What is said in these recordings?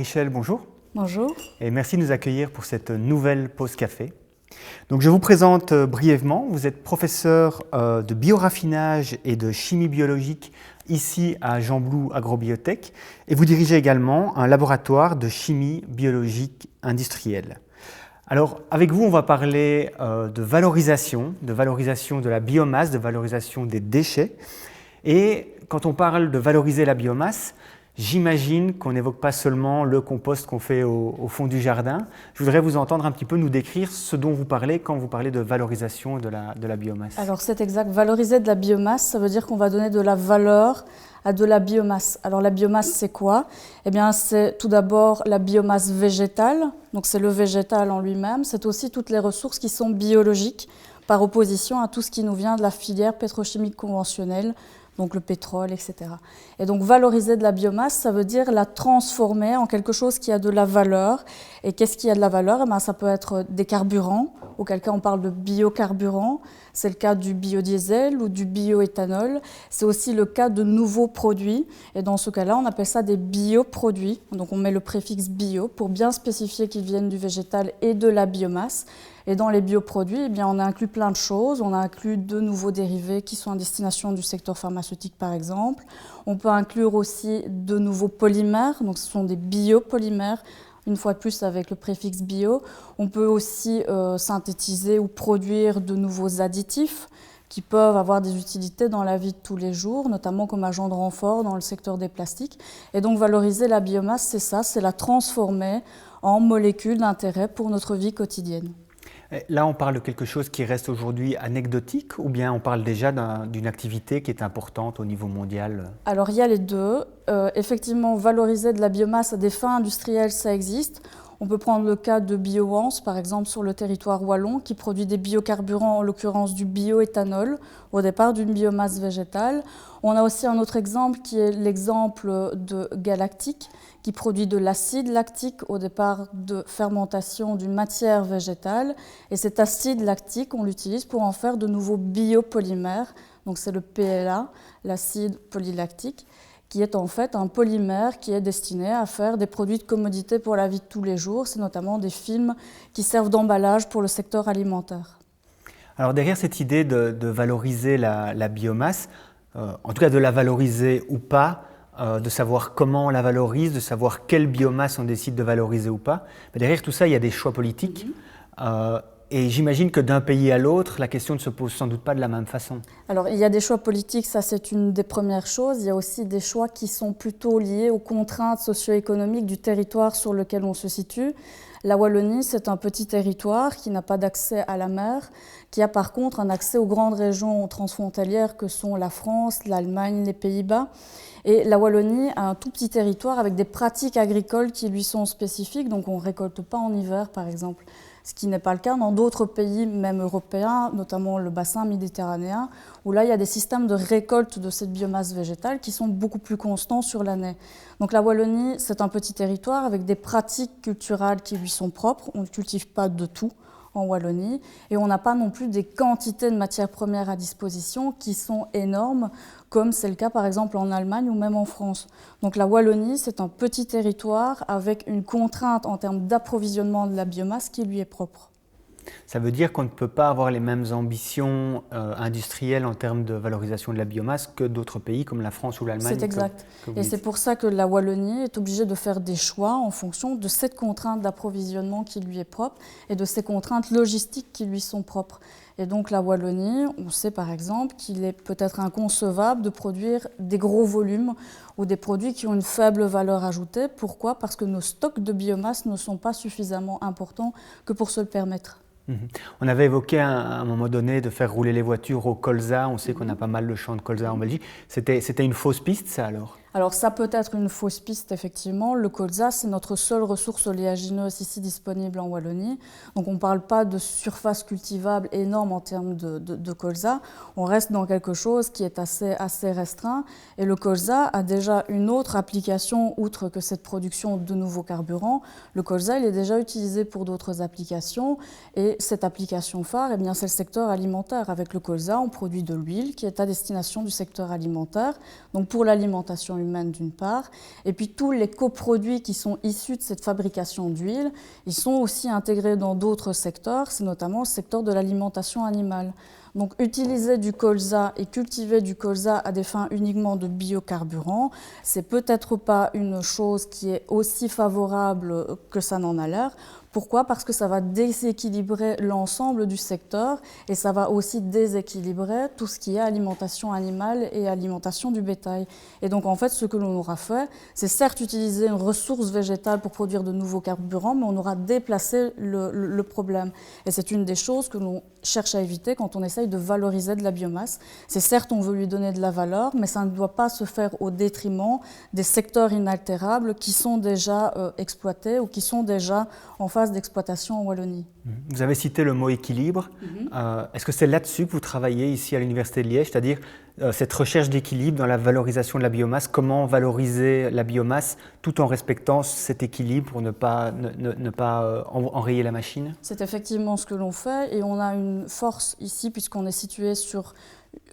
Michel, bonjour. Bonjour. Et merci de nous accueillir pour cette nouvelle pause café. Donc, je vous présente brièvement. Vous êtes professeur de bioraffinage et de chimie biologique ici à Jean Blou Agrobiotech et vous dirigez également un laboratoire de chimie biologique industrielle. Alors, avec vous, on va parler de valorisation de la biomasse, de valorisation des déchets. Et quand on parle de valoriser la biomasse, j'imagine qu'on n'évoque pas seulement le compost qu'on fait au fond du jardin. Je voudrais vous entendre un petit peu nous décrire ce dont vous parlez quand vous parlez de valorisation de la biomasse. Alors c'est exact, valoriser de la biomasse, ça veut dire qu'on va donner de la valeur à de la biomasse. Alors la biomasse, c'est quoi? Eh bien, c'est tout d'abord la biomasse végétale, donc c'est le végétal en lui-même, c'est aussi toutes les ressources qui sont biologiques, par opposition à tout ce qui nous vient de la filière pétrochimique conventionnelle, donc le pétrole, etc. Et donc valoriser de la biomasse, ça veut dire la transformer en quelque chose qui a de la valeur. Et qu'est-ce qui a de la valeur? Eh bien, ça peut être des carburants, auquel cas on parle de biocarburants. C'est le cas du biodiesel ou du bioéthanol. C'est aussi le cas de nouveaux produits. Et dans ce cas-là, on appelle ça des bioproduits. Donc on met le préfixe bio pour bien spécifier qu'ils viennent du végétal et de la biomasse. Et dans les bioproduits, eh bien, on a inclus plein de choses. On a inclus de nouveaux dérivés qui sont à destination du secteur pharmaceutique, par exemple. On peut inclure aussi de nouveaux polymères. Donc, ce sont des biopolymères, une fois de plus avec le préfixe bio. On peut aussi synthétiser ou produire de nouveaux additifs qui peuvent avoir des utilités dans la vie de tous les jours, notamment comme agent de renfort dans le secteur des plastiques. Et donc, valoriser la biomasse, c'est ça, c'est la transformer en molécules d'intérêt pour notre vie quotidienne. Là, on parle de quelque chose qui reste aujourd'hui anecdotique ou bien on parle déjà d'une activité qui est importante au niveau mondial? Alors, il y a les deux. Effectivement, valoriser de la biomasse à des fins industrielles, ça existe. On peut prendre le cas de Bioance, par exemple, sur le territoire wallon, qui produit des biocarburants, en l'occurrence du bioéthanol, au départ d'une biomasse végétale. On a aussi un autre exemple qui est l'exemple de Galactic, qui produit de l'acide lactique au départ de fermentation d'une matière végétale. Et cet acide lactique, on l'utilise pour en faire de nouveaux biopolymères. Donc c'est le PLA, l'acide polylactique, qui est en fait un polymère qui est destiné à faire des produits de commodité pour la vie de tous les jours. C'est notamment des films qui servent d'emballage pour le secteur alimentaire. Alors derrière cette idée de valoriser la biomasse, en tout cas de la valoriser ou pas, de savoir comment on la valorise, de savoir quelle biomasse on décide de valoriser ou pas, mais derrière tout ça, il y a des choix politiques. Et j'imagine que d'un pays à l'autre, la question ne se pose sans doute pas de la même façon. Alors, il y a des choix politiques, ça c'est une des premières choses. Il y a aussi des choix qui sont plutôt liés aux contraintes socio-économiques du territoire sur lequel on se situe. La Wallonie, c'est un petit territoire qui n'a pas d'accès à la mer, qui a par contre un accès aux grandes régions transfrontalières que sont la France, l'Allemagne, les Pays-Bas. Et la Wallonie a un tout petit territoire avec des pratiques agricoles qui lui sont spécifiques, donc on ne récolte pas en hiver par exemple. Ce qui n'est pas le cas dans d'autres pays, même européens, notamment le bassin méditerranéen, où là, il y a des systèmes de récolte de cette biomasse végétale qui sont beaucoup plus constants sur l'année. Donc la Wallonie, c'est un petit territoire avec des pratiques culturelles qui lui sont propres. On ne cultive pas de tout en Wallonie et on n'a pas non plus des quantités de matières premières à disposition qui sont énormes, comme c'est le cas par exemple en Allemagne ou même en France. Donc la Wallonie, c'est un petit territoire avec une contrainte en termes d'approvisionnement de la biomasse qui lui est propre. Ça veut dire qu'on ne peut pas avoir les mêmes ambitions industrielles en termes de valorisation de la biomasse que d'autres pays comme la France ou l'Allemagne. C'est exact. Et c'est pour ça que la Wallonie est obligée de faire des choix en fonction de cette contrainte d'approvisionnement qui lui est propre et de ces contraintes logistiques qui lui sont propres. Et donc la Wallonie, on sait par exemple qu'il est peut-être inconcevable de produire des gros volumes ou des produits qui ont une faible valeur ajoutée. Pourquoi? Parce que nos stocks de biomasse ne sont pas suffisamment importants que pour se le permettre. On avait évoqué à un moment donné de faire rouler les voitures au colza. On sait qu'on a pas mal de champs de colza en Belgique. C'était une fausse piste, ça alors? Alors ça peut être une fausse piste, effectivement. Le colza, c'est notre seule ressource oléagineuse ici disponible en Wallonie. Donc on ne parle pas de surface cultivable énorme en termes de colza. On reste dans quelque chose qui est assez restreint. Et le colza a déjà une autre application, outre que cette production de nouveaux carburants. Le colza, il est déjà utilisé pour d'autres applications. Et cette application phare, eh bien, c'est le secteur alimentaire. Avec le colza, on produit de l'huile qui est à destination du secteur alimentaire. Donc pour l'alimentation humaine d'une part, et puis tous les coproduits qui sont issus de cette fabrication d'huile, ils sont aussi intégrés dans d'autres secteurs, c'est notamment le secteur de l'alimentation animale. Donc utiliser du colza et cultiver du colza à des fins uniquement de biocarburant, c'est peut-être pas une chose qui est aussi favorable que ça n'en a l'air. Pourquoi? Parce que ça va déséquilibrer l'ensemble du secteur et ça va aussi déséquilibrer tout ce qui est alimentation animale et alimentation du bétail. Et donc en fait, ce que l'on aura fait, c'est certes utiliser une ressource végétale pour produire de nouveaux carburants, mais on aura déplacé le problème. Et c'est une des choses que l'on cherche à éviter quand on essaye de valoriser de la biomasse. C'est certes, on veut lui donner de la valeur, mais ça ne doit pas se faire au détriment des secteurs inaltérables qui sont déjà exploités ou qui sont déjà en phase d'exploitation en Wallonie. Vous avez cité le mot équilibre. Est-ce que c'est là-dessus que vous travaillez ici à l'Université de Liège, c'est-à-dire cette recherche d'équilibre dans la valorisation de la biomasse? Comment valoriser la biomasse tout en respectant cet équilibre pour ne pas enrayer la machine? C'est effectivement ce que l'on fait et on a une force ici puisqu'on est situé sur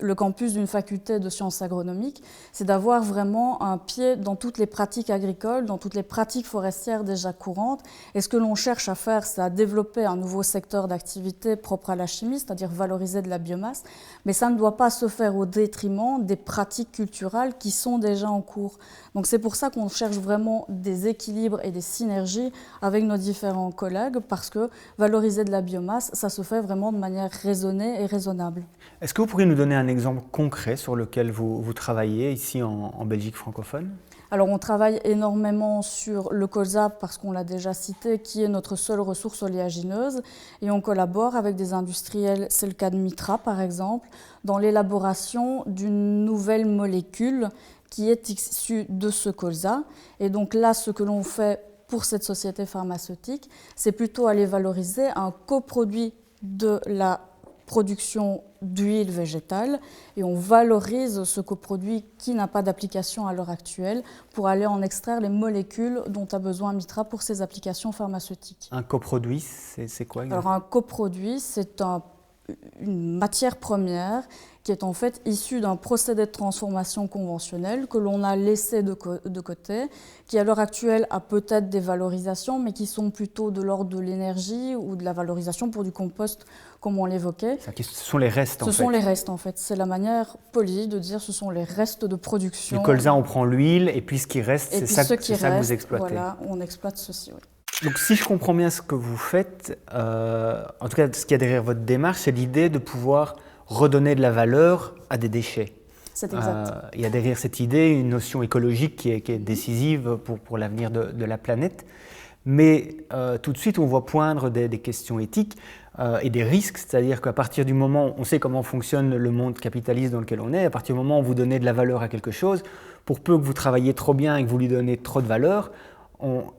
le campus d'une faculté de sciences agronomiques, c'est d'avoir vraiment un pied dans toutes les pratiques agricoles, dans toutes les pratiques forestières déjà courantes. Et ce que l'on cherche à faire, c'est à développer un nouveau secteur d'activité propre à la chimie, c'est-à-dire valoriser de la biomasse. Mais ça ne doit pas se faire au détriment des pratiques culturelles qui sont déjà en cours. Donc c'est pour ça qu'on cherche vraiment des équilibres et des synergies avec nos différents collègues, parce que valoriser de la biomasse, ça se fait vraiment de manière raisonnée et raisonnable. Est-ce que vous pourriez nous donner un exemple concret sur lequel vous travaillez ici en Belgique francophone? Alors on travaille énormément sur le colza parce qu'on l'a déjà cité, qui est notre seule ressource oléagineuse, et on collabore avec des industriels, c'est le cas de Mitra par exemple, dans l'élaboration d'une nouvelle molécule qui est issue de ce colza. Et donc là, ce que l'on fait pour cette société pharmaceutique, c'est plutôt aller valoriser un coproduit de la production d'huile végétale et on valorise ce coproduit qui n'a pas d'application à l'heure actuelle pour aller en extraire les molécules dont a besoin Mitra pour ses applications pharmaceutiques. Un coproduit, c'est quoi exactement? Alors un coproduit, c'est une matière première qui est en fait issue d'un procédé de transformation conventionnel que l'on a laissé de côté, qui à l'heure actuelle a peut-être des valorisations, mais qui sont plutôt de l'ordre de l'énergie ou de la valorisation pour du compost, comme on l'évoquait. Ce sont les restes en fait. Ce sont les restes en fait. C'est la manière polie de dire ce sont les restes de production. Du colza, on prend l'huile et puis ce qui reste, c'est ça que vous exploitez. Voilà, on exploite ceci, oui. Donc si je comprends bien ce que vous faites, en tout cas ce qu'il y a derrière votre démarche, c'est l'idée de pouvoir redonner de la valeur à des déchets. C'est exact. Il y a derrière cette idée une notion écologique qui est décisive pour l'avenir de la planète. Mais tout de suite, on voit poindre des questions éthiques et des risques, c'est-à-dire qu'à partir du moment où on sait comment fonctionne le monde capitaliste dans lequel on est, à partir du moment où vous donnez de la valeur à quelque chose, pour peu que vous travaillez trop bien et que vous lui donnez trop de valeur,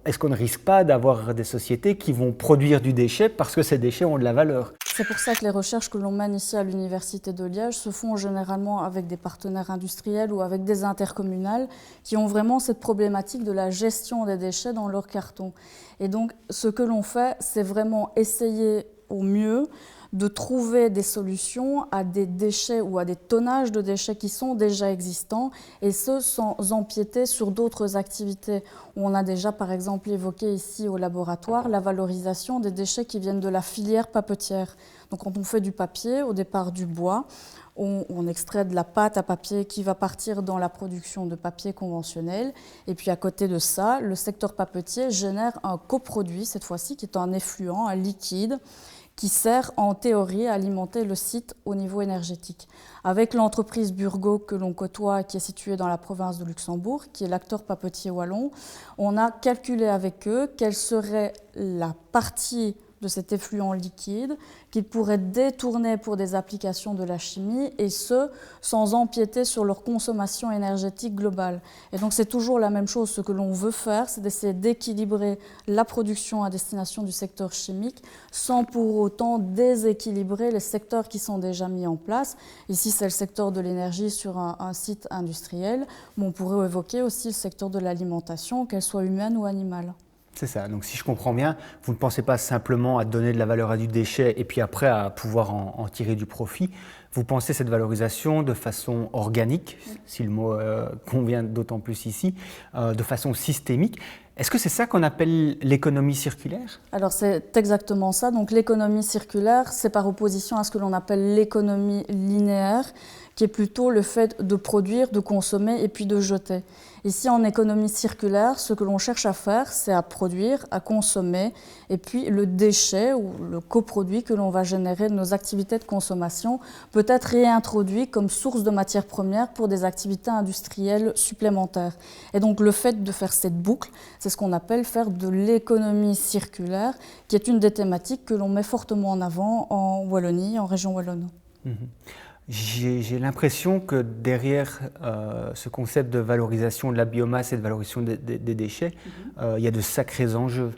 est-ce qu'on ne risque pas d'avoir des sociétés qui vont produire du déchet parce que ces déchets ont de la valeur? C'est pour ça que les recherches que l'on mène ici à l'Université de Liège se font généralement avec des partenaires industriels ou avec des intercommunales qui ont vraiment cette problématique de la gestion des déchets dans leur carton. Et donc, ce que l'on fait, c'est vraiment essayer au mieux de trouver des solutions à des déchets ou à des tonnages de déchets qui sont déjà existants, et ce sans empiéter sur d'autres activités. On a déjà par exemple évoqué ici au laboratoire la valorisation des déchets qui viennent de la filière papetière. Donc quand on fait du papier, au départ du bois, on extrait de la pâte à papier qui va partir dans la production de papier conventionnel. Et puis à côté de ça, le secteur papetier génère un coproduit, cette fois-ci, qui est un effluent, un liquide, qui sert en théorie à alimenter le site au niveau énergétique. Avec l'entreprise Burgo que l'on côtoie, qui est située dans la province de Luxembourg, qui est l'acteur papetier wallon, on a calculé avec eux quelle serait la partie de cet effluent liquide qu'ils pourraient détourner pour des applications de la chimie, et ce, sans empiéter sur leur consommation énergétique globale. Et donc c'est toujours la même chose, ce que l'on veut faire, c'est d'essayer d'équilibrer la production à destination du secteur chimique, sans pour autant déséquilibrer les secteurs qui sont déjà mis en place. Ici, c'est le secteur de l'énergie sur un site industriel, mais on pourrait évoquer aussi le secteur de l'alimentation, qu'elle soit humaine ou animale. C'est ça. Donc si je comprends bien, vous ne pensez pas simplement à donner de la valeur à du déchet et puis après à pouvoir en tirer du profit. Vous pensez cette valorisation de façon organique, si le mot convient d'autant plus ici, de façon systémique. Est-ce que c'est ça qu'on appelle l'économie circulaire? Alors c'est exactement ça. Donc l'économie circulaire, c'est par opposition à ce que l'on appelle l'économie linéaire, qui est plutôt le fait de produire, de consommer et puis de jeter. Ici, en économie circulaire, ce que l'on cherche à faire, c'est à produire, à consommer, et puis le déchet ou le coproduit que l'on va générer de nos activités de consommation peut être réintroduit comme source de matières premières pour des activités industrielles supplémentaires. Et donc le fait de faire cette boucle, c'est ce qu'on appelle faire de l'économie circulaire, qui est une des thématiques que l'on met fortement en avant en Wallonie, en région wallonne. J'ai l'impression que derrière ce concept de valorisation de la biomasse et de valorisation des déchets, il y a de sacrés enjeux.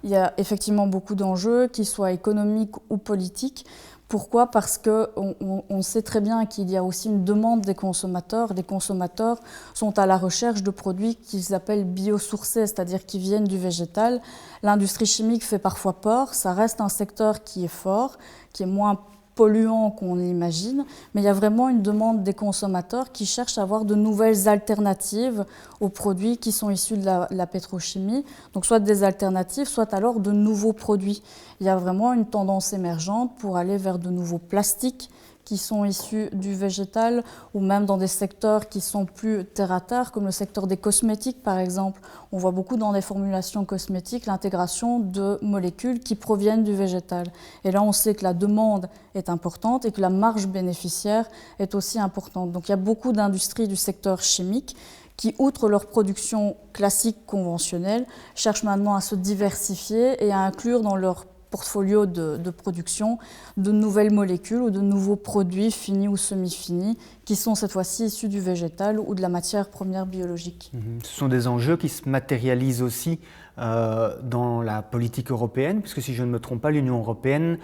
Il y a effectivement beaucoup d'enjeux, qu'ils soient économiques ou politiques. Pourquoi? Parce qu'on sait très bien qu'il y a aussi une demande des consommateurs. Les consommateurs sont à la recherche de produits qu'ils appellent biosourcés, c'est-à-dire qui viennent du végétal. L'industrie chimique fait parfois peur, ça reste un secteur qui est fort, qui est moins polluant qu'on l'imagine, mais il y a vraiment une demande des consommateurs qui cherchent à avoir de nouvelles alternatives aux produits qui sont issus de la pétrochimie, donc soit des alternatives, soit alors de nouveaux produits. Il y a vraiment une tendance émergente pour aller vers de nouveaux plastiques qui sont issus du végétal, ou même dans des secteurs qui sont plus terre-à-terre, comme le secteur des cosmétiques par exemple. On voit beaucoup dans les formulations cosmétiques l'intégration de molécules qui proviennent du végétal. Et là on sait que la demande est importante et que la marge bénéficiaire est aussi importante. Donc il y a beaucoup d'industries du secteur chimique qui, outre leur production classique conventionnelle, cherchent maintenant à se diversifier et à inclure dans leur portfolio de production de nouvelles molécules ou de nouveaux produits finis ou semi-finis qui sont cette fois-ci issus du végétal ou de la matière première biologique. Ce sont des enjeux qui se matérialisent aussi dans la politique européenne, puisque si je ne me trompe pas, l'Union européenne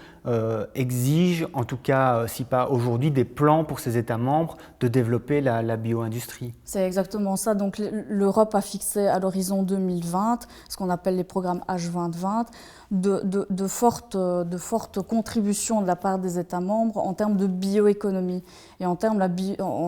exige, en tout cas si pas aujourd'hui, des plans pour ses États membres de développer la bio-industrie. C'est exactement ça. Donc l'Europe a fixé à l'horizon 2020 ce qu'on appelle les programmes H2020, de fortes contributions de la part des États membres en termes de bioéconomie. Et en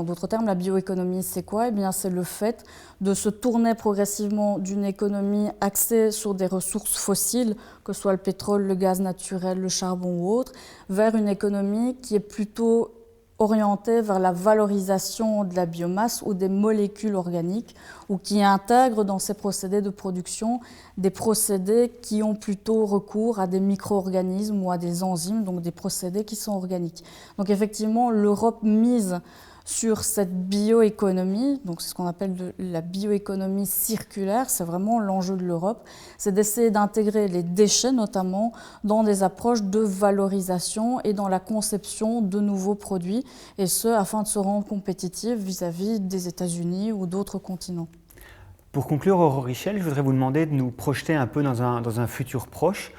d'autres termes, la bioéconomie, c'est quoi? Eh bien, c'est le fait de se tourner progressivement d'une économie axée sur des ressources fossiles, que ce soit le pétrole, le gaz naturel, le charbon ou autre, vers une économie qui est plutôt orientée vers la valorisation de la biomasse ou des molécules organiques, ou qui intègre dans ces procédés de production des procédés qui ont plutôt recours à des micro-organismes ou à des enzymes, donc des procédés qui sont organiques. Donc effectivement, l'Europe mise sur cette bioéconomie, donc c'est ce qu'on appelle la bioéconomie circulaire, c'est vraiment l'enjeu de l'Europe, c'est d'essayer d'intégrer les déchets notamment dans des approches de valorisation et dans la conception de nouveaux produits, et ce afin de se rendre compétitif vis-à-vis des États-Unis ou d'autres continents. Pour conclure, Aurore Richel, je voudrais vous demander de nous projeter un peu dans un futur proche.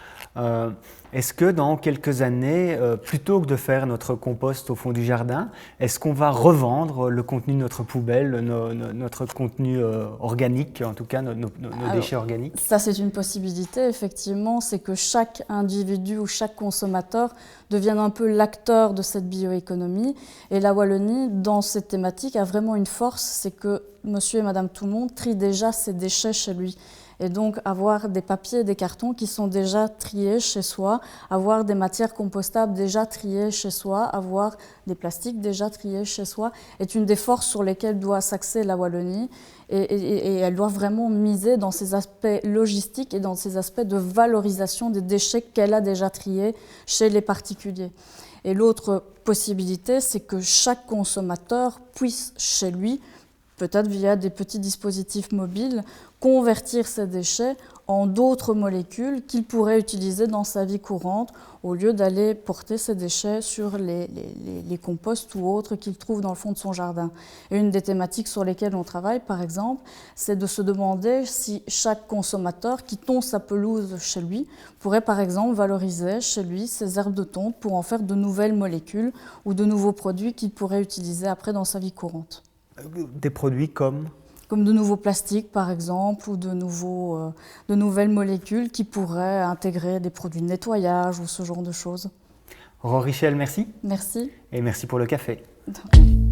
Est-ce que dans quelques années, plutôt que de faire notre compost au fond du jardin, est-ce qu'on va revendre le contenu de notre poubelle, notre contenu organique, en tout cas nos déchets organiques? Ça, c'est une possibilité, effectivement, c'est que chaque individu ou chaque consommateur devienne un peu l'acteur de cette bioéconomie. Et la Wallonie, dans cette thématique, a vraiment une force, c'est que monsieur et madame tout le monde trient déjà ses déchets chez lui. Et donc avoir des papiers et des cartons qui sont déjà triés chez soi, avoir des matières compostables déjà triées chez soi, avoir des plastiques déjà triés chez soi, est une des forces sur lesquelles doit s'axer la Wallonie. Et elle doit vraiment miser dans ces aspects logistiques et dans ces aspects de valorisation des déchets qu'elle a déjà triés chez les particuliers. Et l'autre possibilité, c'est que chaque consommateur puisse chez lui, peut-être via des petits dispositifs mobiles, convertir ces déchets en d'autres molécules qu'il pourrait utiliser dans sa vie courante au lieu d'aller porter ces déchets sur les composts ou autres qu'il trouve dans le fond de son jardin. Et une des thématiques sur lesquelles on travaille, par exemple, c'est de se demander si chaque consommateur qui tonde sa pelouse chez lui pourrait, par exemple, valoriser chez lui ses herbes de tonte pour en faire de nouvelles molécules ou de nouveaux produits qu'il pourrait utiliser après dans sa vie courante. Des produits comme ? comme de nouveaux plastiques par exemple, ou de nouvelles molécules qui pourraient intégrer des produits de nettoyage ou ce genre de choses. Aurore Richel, merci. Merci. Et merci pour le café. De rien.